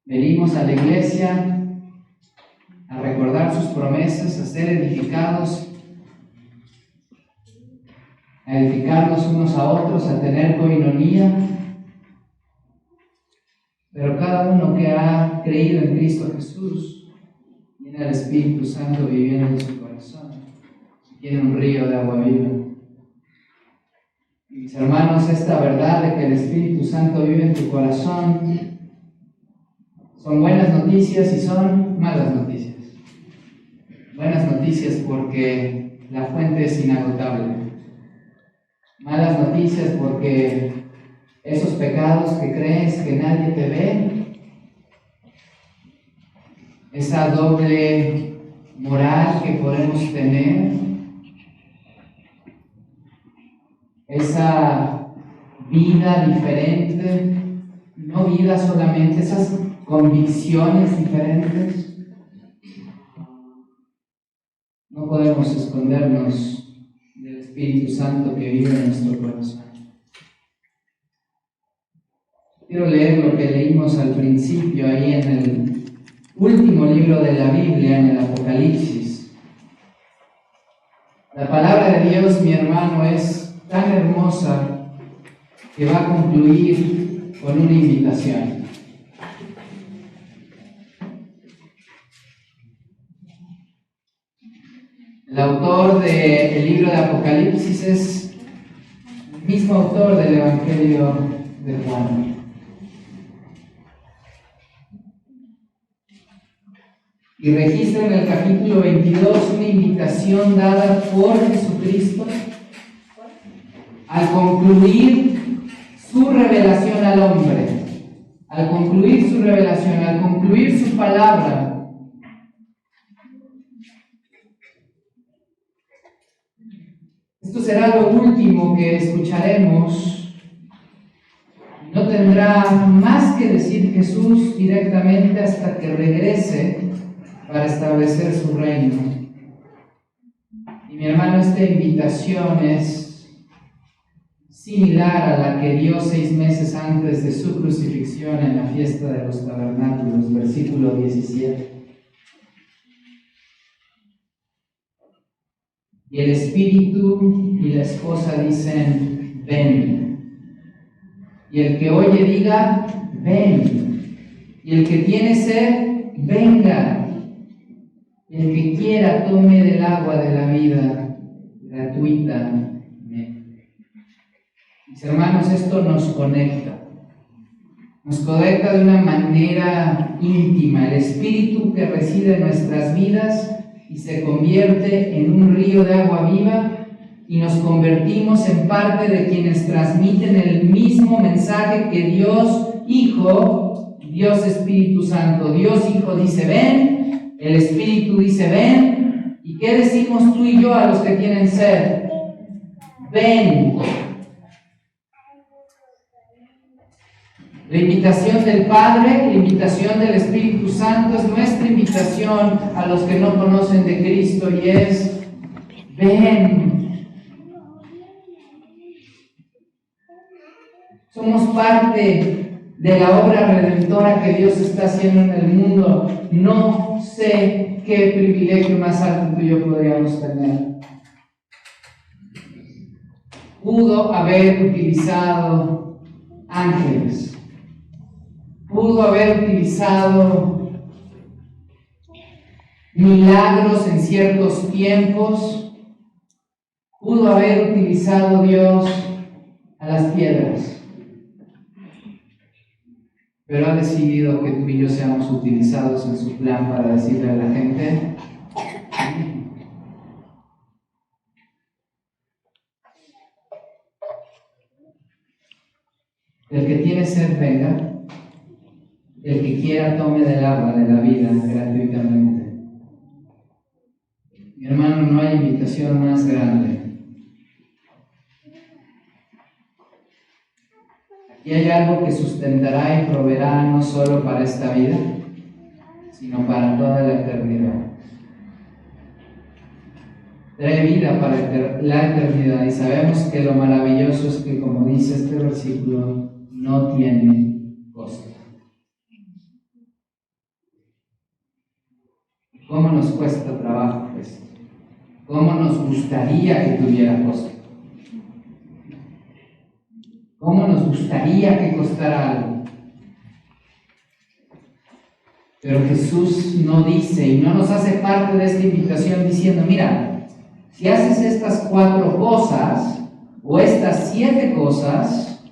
Venimos a la iglesia a recordar sus promesas, a ser edificados, a edificarnos unos a otros, a tener coinonía. Pero cada uno que ha creído en Cristo Jesús tiene al Espíritu Santo viviendo en su corazón, tiene un río de agua viva. Y mis hermanos, esta verdad de que el Espíritu Santo vive en tu corazón son buenas noticias y son malas noticias. Buenas noticias porque la fuente es inagotable. Malas noticias porque esos pecados que crees que nadie te ve, esa doble moral que podemos tener, esa vida diferente, no vida solamente, esas convicciones diferentes, no podemos escondernos del Espíritu Santo que vive en nuestro corazón. Quiero leer lo que leímos al principio, ahí en el último libro de la Biblia, en el Apocalipsis. La palabra de Dios, mi hermano, es tan hermosa que va a concluir con una invitación. El autor del libro de Apocalipsis es el mismo autor del Evangelio de Juan. y registra en el capítulo 22 una invitación dada por Jesucristo al concluir su revelación al hombre, al concluir su revelación, al concluir su palabra. Esto será lo último que escucharemos. No tendrá más que decir Jesús directamente hasta que regrese para establecer su reino. Y mi hermano, esta invitación es similar a la que dio 6 meses antes de su crucifixión en la fiesta de los tabernáculos, versículo 17. Y el Espíritu y la esposa dicen, ven. Y el que oye diga, ven. Y el que tiene sed, venga. Y el que quiera tome del agua de la vida gratuitamente. Mis hermanos, esto nos conecta. Nos conecta de una manera íntima. El Espíritu que reside en nuestras vidas y se convierte en un río de agua viva, y nos convertimos en parte de quienes transmiten el mismo mensaje que Dios Hijo, Dios Espíritu Santo. Dios Hijo dice ven, el Espíritu dice ven, ¿y qué decimos tú y yo a los que tienen sed? Ven. La invitación del Padre, la invitación del Espíritu Santo es nuestra invitación a los que no conocen de Cristo, y es ven. Somos parte de la obra redentora que Dios está haciendo en el mundo. No sé qué privilegio más alto tú y yo podríamos tener. Pudo haber utilizado ángeles. Pudo haber utilizado milagros en ciertos tiempos. Pudo haber utilizado Dios a las piedras. Pero ha decidido que tú y yo seamos utilizados en su plan para decirle a la gente, el que tiene sed venga, el que quiera tome del agua de la vida gratuitamente. Mi hermano, no hay invitación más grande. Y hay algo que sustentará y proveerá no solo para esta vida, sino para toda la eternidad. Trae vida para la eternidad, y sabemos que lo maravilloso es que, como dice este versículo, no tiene costo. ¿Cómo nos cuesta trabajo esto? ¿Cómo nos gustaría que tuviera costo? ¿Cómo nos gustaría que costara algo? Pero Jesús no dice y no nos hace parte de esta invitación diciendo, mira, si haces estas 4 cosas o estas 7 cosas,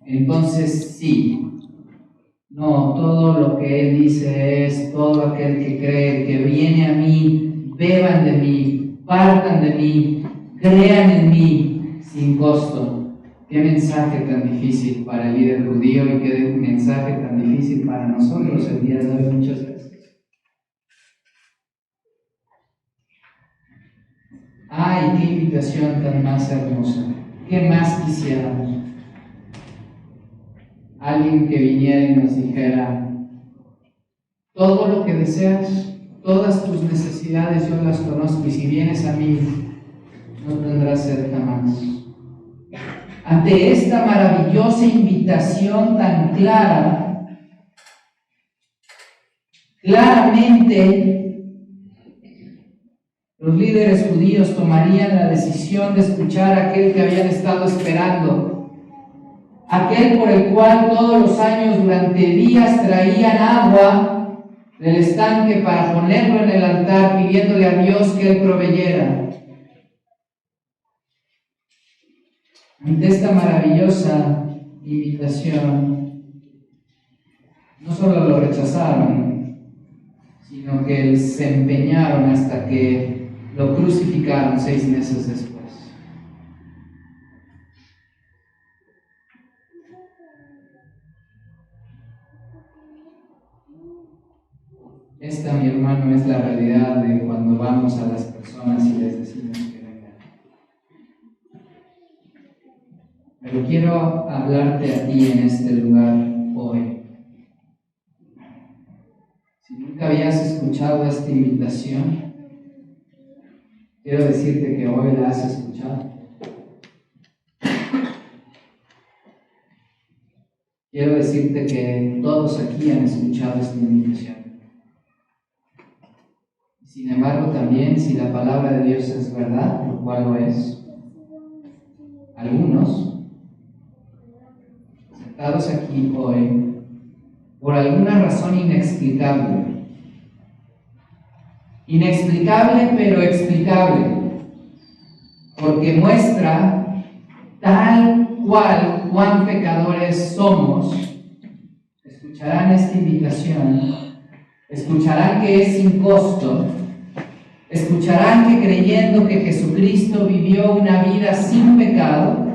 entonces sí. No, todo lo que Él dice es, todo aquel que cree, que viene a mí, beban de mí, partan de mí, crean en mí, sin costo. Qué mensaje tan difícil para el líder judío y qué mensaje tan difícil para nosotros el día de hoy muchas veces. ¡Ay, qué invitación tan más hermosa! ¿Qué más quisiéramos? Alguien que viniera y nos dijera, todo lo que deseas, todas tus necesidades yo las conozco, y si vienes a mí, no tendrás sed jamás. Ante esta maravillosa invitación tan clara, claramente los líderes judíos tomarían la decisión de escuchar a aquel que habían estado esperando, aquel por el cual todos los años durante días traían agua del estanque para ponerlo en el altar, pidiéndole a Dios que Él proveyera. Ante esta maravillosa invitación, no solo lo rechazaron, sino que se empeñaron hasta que lo crucificaron 6 meses después. Esta, mi hermano, es la realidad de cuando vamos a las personas y les decimos que vengan. Pero quiero hablarte a ti en este lugar hoy. Si nunca habías escuchado esta invitación, quiero decirte que hoy la has escuchado. Quiero decirte que todos aquí han escuchado esta invitación. Sin embargo, también, si la palabra de Dios es verdad, lo cual lo es, algunos, sentados aquí hoy, por alguna razón inexplicable pero explicable, porque muestra tal cual cuán pecadores somos, escucharán esta invitación, escucharán que es sin costo, escucharán que creyendo que Jesucristo vivió una vida sin pecado,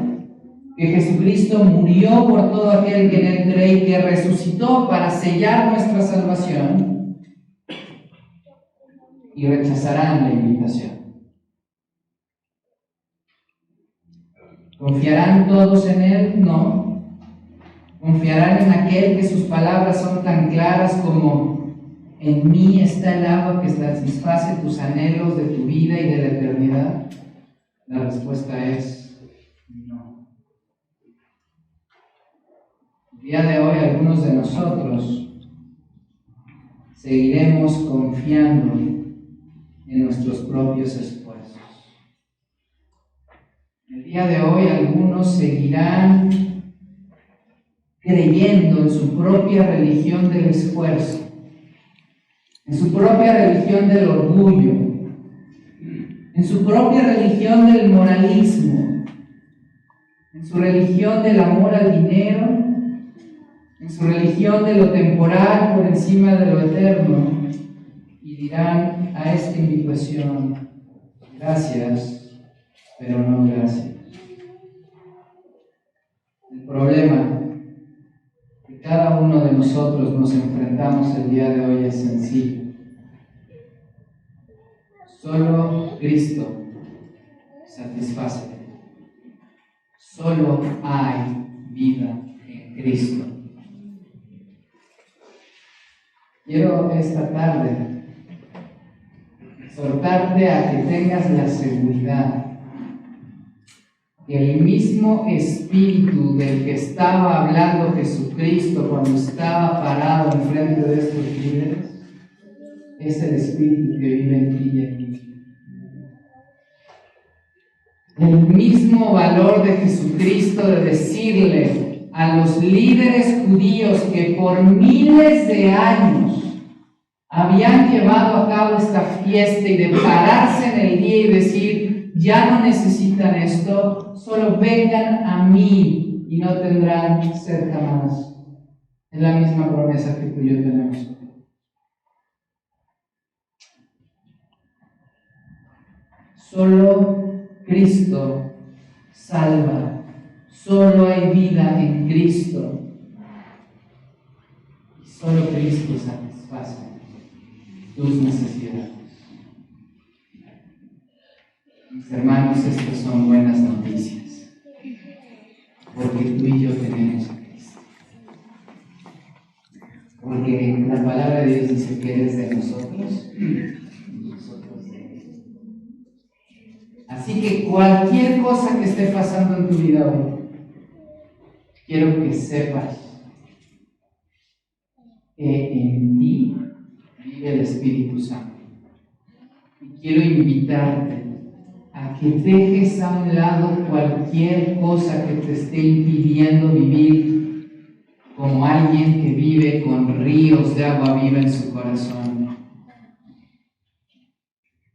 que Jesucristo murió por todo aquel que en él cree y que resucitó para sellar nuestra salvación, y rechazarán la invitación. ¿Confiarán todos en él? No. ¿Confiarán en aquel que sus palabras son tan claras como: en mí está el agua que satisface tus anhelos de tu vida y de la eternidad? La respuesta es no. El día de hoy algunos de nosotros seguiremos confiando en nuestros propios esfuerzos. El día de hoy algunos seguirán creyendo en su propia religión del esfuerzo, en su propia religión del orgullo, en su propia religión del moralismo, en su religión del amor al dinero, en su religión de lo temporal por encima de lo eterno, y dirán a esta invitación: gracias, pero no gracias. El problema que cada uno de nosotros nos enfrentamos el día de hoy es sencillo. Solo Cristo satisface. Solo hay vida en Cristo. Quiero esta tarde exhortarte a que tengas la seguridad que el mismo Espíritu del que estaba hablando Jesucristo cuando estaba parado enfrente de estos líderes es el Espíritu que vive en ti y en mí. El mismo valor de Jesucristo de decirle a los líderes judíos que por miles de años habían llevado a cabo esta fiesta y de pararse en el día y decir: ya no necesitan esto, solo vengan a mí y no tendrán sed jamás. Es la misma promesa que tú y yo tenemos. Solo Cristo salva, solo hay vida en Cristo y solo Cristo satisface tus necesidades. Mis hermanos, estas son buenas noticias, porque tú y yo tenemos a Cristo. Porque la palabra de Dios dice que eres de nosotros y nosotros de Él. Así que cualquier cosa que esté pasando en tu vida hoy, quiero que sepas que en ti vive el Espíritu Santo. Y quiero invitarte a que dejes a un lado cualquier cosa que te esté impidiendo vivir como alguien que vive con ríos de agua viva en su corazón.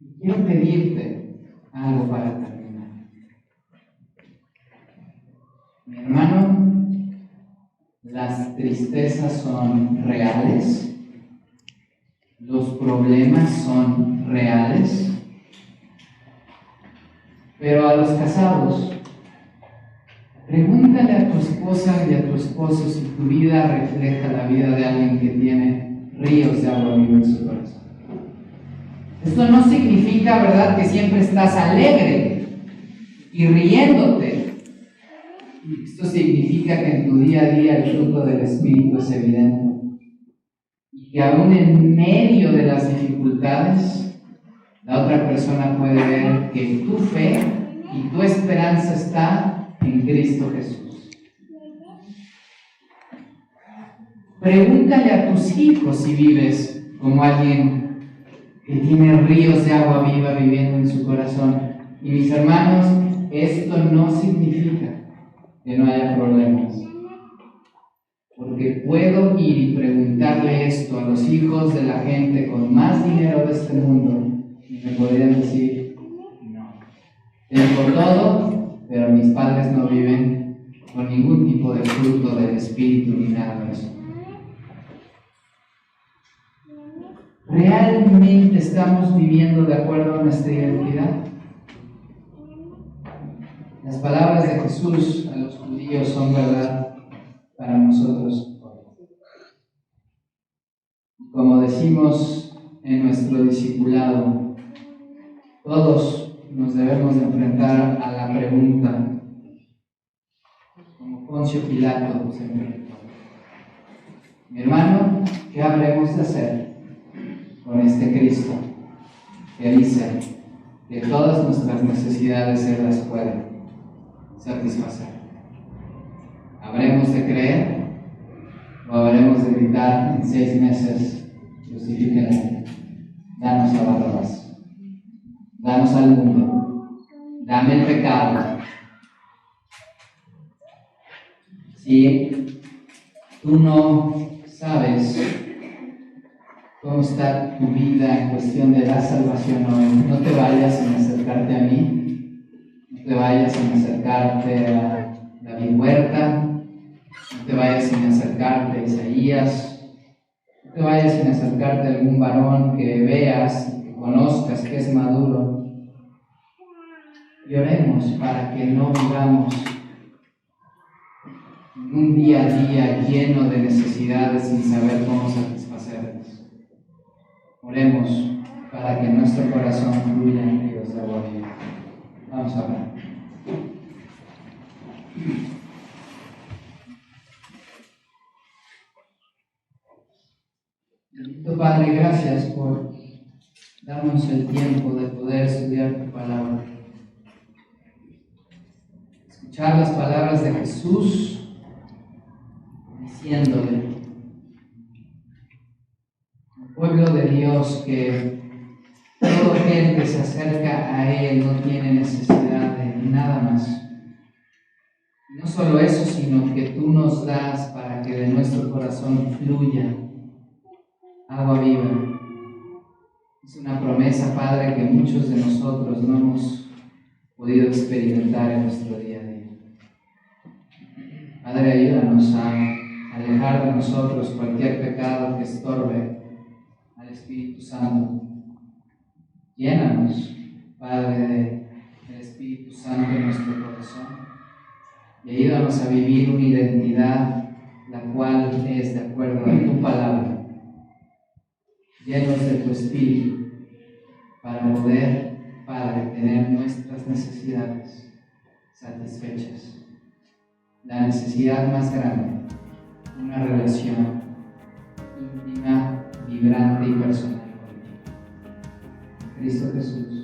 Y quiero pedirte algo para terminar. Mi hermano, las tristezas son reales, Los problemas son reales. Pero a los casados, pregúntale a tu esposa y a tu esposo si tu vida refleja la vida de alguien que tiene ríos de agua viva en su corazón. Esto no significa, ¿verdad?, que siempre estás alegre y riéndote. Esto significa que en tu día a día el fruto del Espíritu es evidente. Y que aún en medio de las dificultades, la otra persona puede ver que tu fe y tu esperanza está en Cristo Jesús. Pregúntale a tus hijos si vives como alguien que tiene ríos de agua viva viviendo en su corazón. Y mis hermanos, esto no significa que no haya problemas. Porque puedo ir y preguntarle esto a los hijos de la gente con más dinero de este mundo y me podrían decir, no, tengo todo, pero mis padres no viven con ningún tipo de fruto del Espíritu ni nada de eso. ¿Realmente estamos viviendo de acuerdo a nuestra identidad? Las palabras de Jesús a los judíos son verdad para nosotros. Como decimos en nuestro discipulado, todos nos debemos de enfrentar a la pregunta, como Poncio Pilato se enfrentó: mi hermano, ¿qué habremos de hacer con este Cristo que dice que todas nuestras necesidades Él las puede satisfacer? ¿Habremos de creer o habremos de gritar en 6 meses, crucifíquenle, danos a Barrabás, danos al mundo, dame el pecado? Si tú no sabes cómo está tu vida en cuestión de la salvación hoy, no te vayas sin acercarte a mí, no te vayas sin acercarte a David Huerta, no te vayas sin acercarte a Isaías, no te vayas sin acercarte a algún varón que veas y que conozcas que es maduro. Y oremos para que no vivamos en un día a día lleno de necesidades sin saber cómo satisfacerlas. Oremos para que nuestro corazón fluya en ríos de agua viva. Vamos a orar. Bendito Padre, gracias por darnos el tiempo de poder estudiar tu palabra. Escuchar las palabras de Jesús diciéndole al pueblo de Dios que todo aquel que se acerca a Él no tiene necesidad de nada más. Y no solo eso, sino que tú nos das para que de nuestro corazón fluya agua viva. Es una promesa, Padre, que muchos de nosotros no hemos podido experimentar en nuestro día a día. Padre, ayúdanos a alejar de nosotros cualquier pecado que estorbe al Espíritu Santo. Llénanos, Padre, del Espíritu Santo en nuestro corazón y ayúdanos a vivir una identidad la cual es de acuerdo a tu palabra, llenos de tu Espíritu, para poder, Padre, tener nuestras necesidades satisfechas. La necesidad más grande, una relación íntima, vibrante y personal contigo. Cristo Jesús.